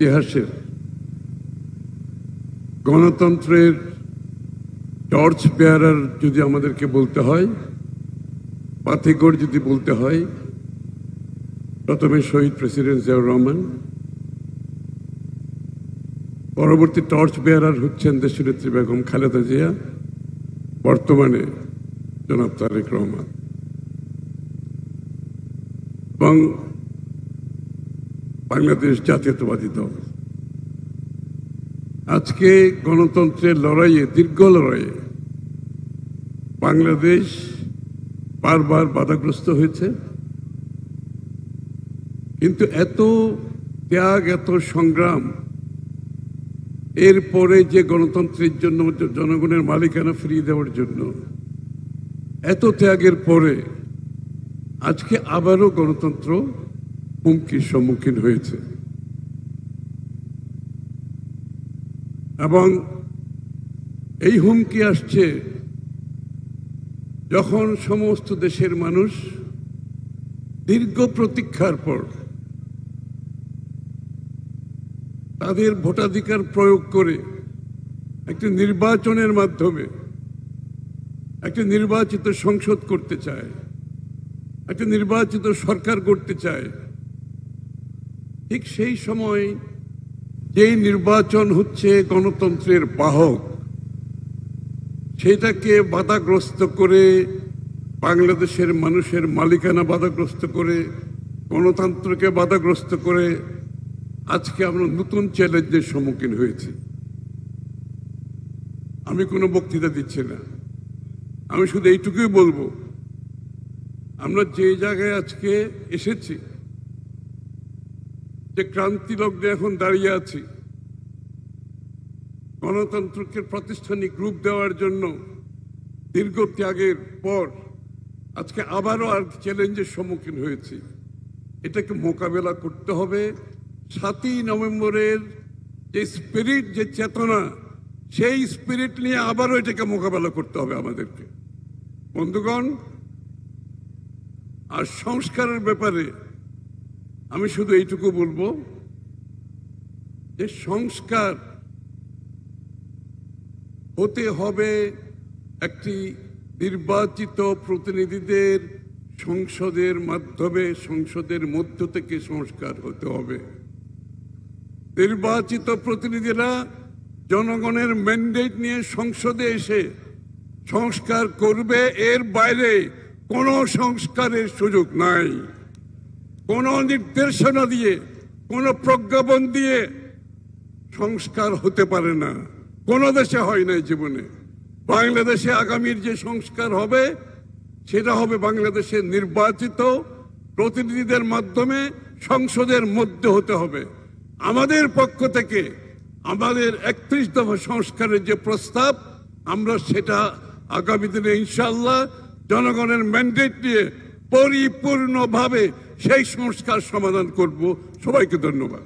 ইতিহাসের গণতন্ত্রের টর্চ বেয়ারার যদি আমাদেরকে বলতে হয়, পাথেগড় যদি বলতে হয়, প্রথমে শহীদ প্রেসিডেন্ট জিয়াউর রহমান, পরবর্তী টর্চ বেয়ারার হচ্ছেন দেশনেত্রী বেগম খালেদা জিয়া, বর্তমানে জনাব তারেক রহমান এবং বাংলাদেশ জাতীয়তাবাদী দল। আজকে গণতন্ত্রের লড়াইয়ে, দীর্ঘ লড়াইয়ে বাংলাদেশ বারবার বাধাগ্রস্ত হয়েছে, কিন্তু এত ত্যাগ, এত সংগ্রাম, এরপরে যে গণতন্ত্রের জন্য, জনগণের মালিকানা ফিরিয়ে দেওয়ার জন্য এত ত্যাগের পরে আজকে আবারও গণতন্ত্র হুমকির সম্মুখীন হয়েছে। এবং এই হুমকি আসছে যখন সমস্ত দেশের মানুষ দীর্ঘ প্রতীক্ষার পর তাদের ভোটাধিকার প্রয়োগ করে একটি নির্বাচনের মাধ্যমে একটি নির্বাচিত সংসদ করতে চায়, একটি নির্বাচিত সরকার করতে চায়। ঠিক সেই সময় যেই নির্বাচন হচ্ছে গণতন্ত্রের বাহক, সেটাকে বাধাগ্রস্ত করে, বাংলাদেশের মানুষের মালিকানা বাধাগ্রস্ত করে, গণতন্ত্রকে বাধাগ্রস্ত করে আজকে আমরা নতুন চ্যালেঞ্জের সম্মুখীন হয়েছি। আমি কোনো বক্তৃতা দিচ্ছি না, আমি শুধু এইটুকুই বলবো, আমরা যে জায়গায় আজকে এসেছি, যে ক্রান্তি লগ্নে এখন দাঁড়িয়ে আছি, গণতন্ত্রকে প্রাতিষ্ঠানিক রূপ দেওয়ার জন্য দীর্ঘ ত্যাগের পর আজকে আবারও আর চ্যালেঞ্জের সম্মুখীন হয়েছি। এটাকে মোকাবেলা করতে হবে। 7ই নভেম্বরের যে স্পিরিট, যে চেতনা, সেই স্পিরিট নিয়ে আবারও এটাকে মোকাবেলা করতে হবে আমাদেরকে, বন্ধুগণ। আর সংস্কারের ব্যাপারে আমি শুধু এইটুকু বলবো যে সংস্কার হতে হবে একটি নির্বাচিত প্রতিনিধিদের সংসদের মাধ্যমে, সংসদের মধ্য থেকে সংস্কার হতে হবে। নির্বাচিত প্রতিনিধিরা জনগণের ম্যান্ডেট নিয়ে সংসদে এসে সংস্কার করবে, এর বাইরে কোনো সংস্কারের সুযোগ নাই। কোনো নির্দেশনা দিয়ে, কোনো প্রজ্ঞাপন দিয়ে সংস্কার হতে পারে না, কোনো দেশে হয় নাই জীবনে। বাংলাদেশে আগামীর যে সংস্কার হবে, সেটা হবে বাংলাদেশের নির্বাচিত প্রতিনিধিদের মাধ্যমে সংসদের মধ্যে হতে হবে। আমাদের পক্ষ থেকে আমাদের 31 দফা সংস্কারের যে প্রস্তাব, আমরা সেটা আগামী দিনে ইনশাআল্লাহ জনগণের ম্যান্ডেট নিয়ে পরিপূর্ণভাবে সেই সংস্কার সমাধান করব। সবাইকে ধন্যবাদ।